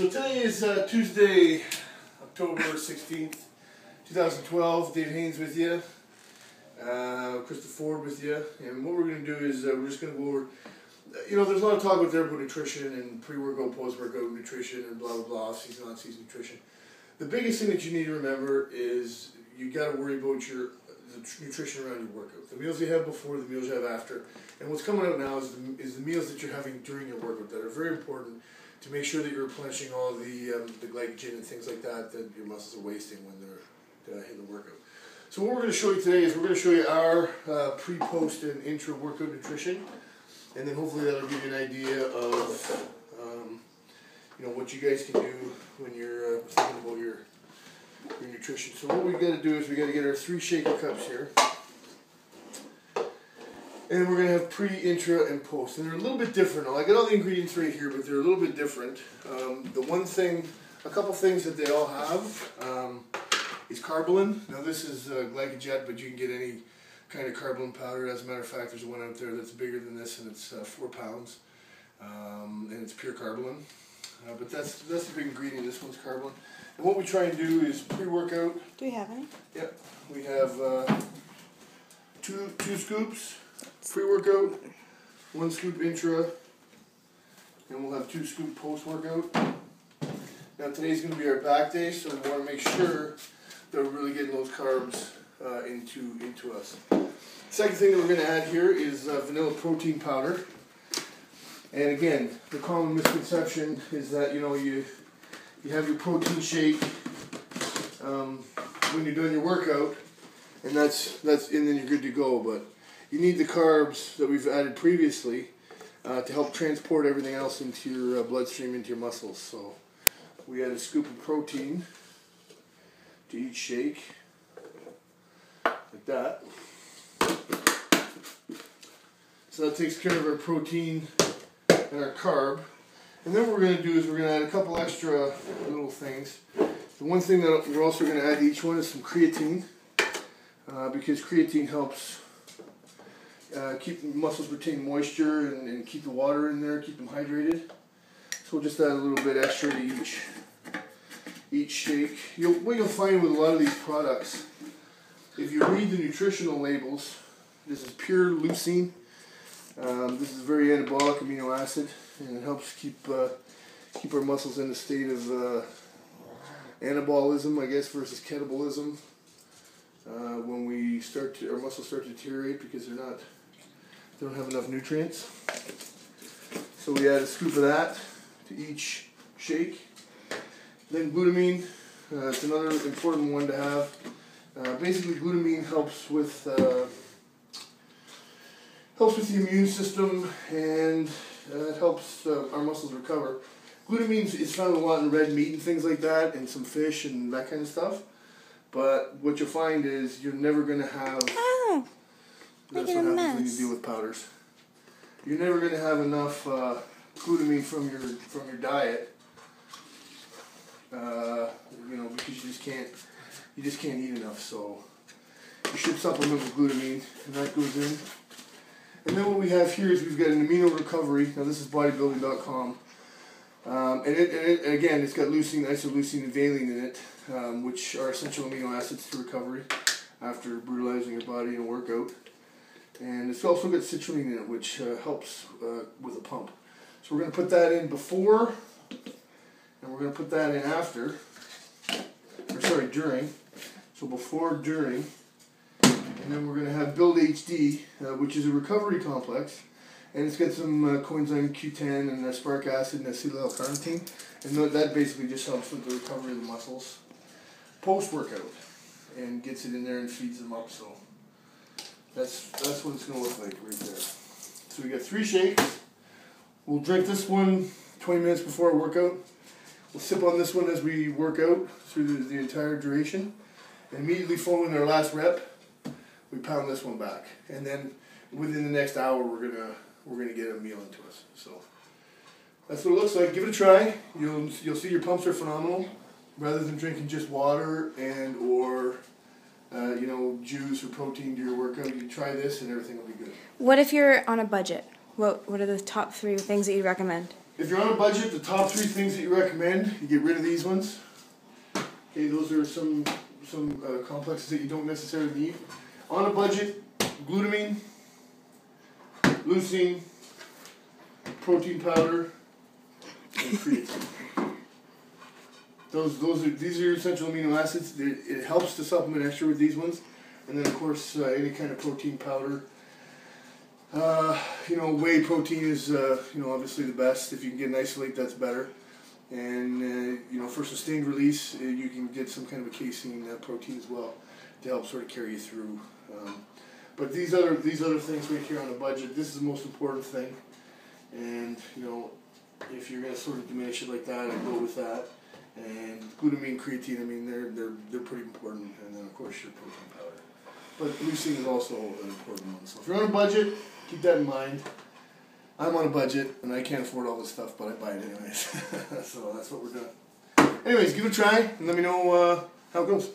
today is Tuesday, October 16th, 2012. Dave Haynes with you. Krista Ford with you. And what we're going to do is we're just going to go over, there's a lot of talk out there about nutrition and pre-workout, post-workout nutrition and blah, blah, blah, off-season, on-season nutrition. The biggest thing that you need to remember is you got to worry about the nutrition around your workout. The meals you have before, the meals you have after. And what's coming out now is the meals that you're having during your workout that are very important to make sure that you're replenishing all the glycogen and things like that your muscles are wasting when they're in the workout. So what we're going to show you today is we're going to show you our pre, post, and intra workout nutrition, and then hopefully that'll give you an idea of what you guys can do when you're thinking about your nutrition. So what we got to do is we got to get our 3 shaker cups here. And we're going to have pre, intra, and post. And they're a little bit different. I got all the ingredients right here, but they're a little bit different. A couple things that they all have is carbolin. Now this is glycogen, but you can get any kind of carbolin powder. As a matter of fact, there's one out there that's bigger than this, and it's 4 pounds. And it's pure carbolin. But that's the big ingredient. This one's carbolin. And what we try and do is pre-workout. Do we have any? Yep. We have two scoops. Pre-workout, 1 scoop intra, and we'll have 2 scoop post-workout. Now today's going to be our back day, so we want to make sure that we're really getting those carbs into us. Second thing that we're going to add here is vanilla protein powder. And again, the common misconception is that you have your protein shake when you're doing your workout, and then you're good to go. But you need the carbs that we've added previously to help transport everything else into your bloodstream, into your muscles. So we add a scoop of protein to each shake, like that. So that takes care of our protein and our carb. And then what we're going to do is we're going to add a couple extra little things. The one thing that we're also going to add to each one is some creatine, because creatine helps keep the muscles retain moisture and keep the water in there, keep them hydrated. So we'll just add a little bit extra to each shake. What you'll find with a lot of these products, if you read the nutritional labels, this is pure leucine. This is a very anabolic amino acid, and it helps keep our muscles in a state of anabolism, I guess, versus catabolism. When our muscles start to deteriorate because they don't have enough nutrients. So we add a scoop of that to each shake. Then glutamine, it's another important one to have. Basically, glutamine helps with the immune system, and it helps our muscles recover. Glutamine is found a lot in red meat and things like that, and some fish and that kind of stuff. But what you'll find is you're never going to have. That's what happens when you deal with powders. You're never going to have enough glutamine from your diet, because you just can't eat enough. So you should supplement with glutamine, and that goes in. And then what we have here is we've got an amino recovery. Now this is bodybuilding.com, and again it's got leucine, isoleucine, and valine in it, which are essential amino acids to recovery after brutalizing your body in a workout. And it's also got citrulline in it, which helps with a pump. So we're going to put that in before, and we're going to put that in after, during. So before, during, and then we're going to have Build HD, which is a recovery complex, and it's got some coenzyme Q10 and aspartic acid and acetyl-L-carnitine, and that basically just helps with the recovery of the muscles post-workout, and gets it in there and feeds them up. So that's what it's going to look like right there. So we got 3 shakes. We'll drink this one 20 minutes before our workout. We'll sip on this one as we work out through the entire duration. And immediately following our last rep, we pound this one back. And then within the next hour, we're gonna get a meal into us. So that's what it looks like. Give it a try. You'll see your pumps are phenomenal. Rather than drinking just water or juice or protein to your workout, you can try this and everything will be good. What if you're on a budget? What are the top 3 things that you recommend? If you're on a budget, the top 3 things that you recommend, you get rid of these ones. Okay, those are some complexes that you don't necessarily need. On a budget, glutamine, leucine, protein powder, and creatine. These are your essential amino acids. It helps to supplement extra with these ones, and then of course any kind of protein powder. Whey protein is obviously the best. If you can get an isolate, that's better. And for sustained release, you can get some kind of a casein protein as well to help sort of carry you through. But these other things right here on a budget, this is the most important thing. And if you're going to sort of diminish it like that, I'd go with that. And glutamine, creatine, I mean they're pretty important. And then of course your protein powder. But leucine is also an important one. So if you're on a budget, keep that in mind. I'm on a budget, and I can't afford all this stuff, but I buy it anyways. So that's what we're doing. Anyways, give it a try, and let me know how it goes.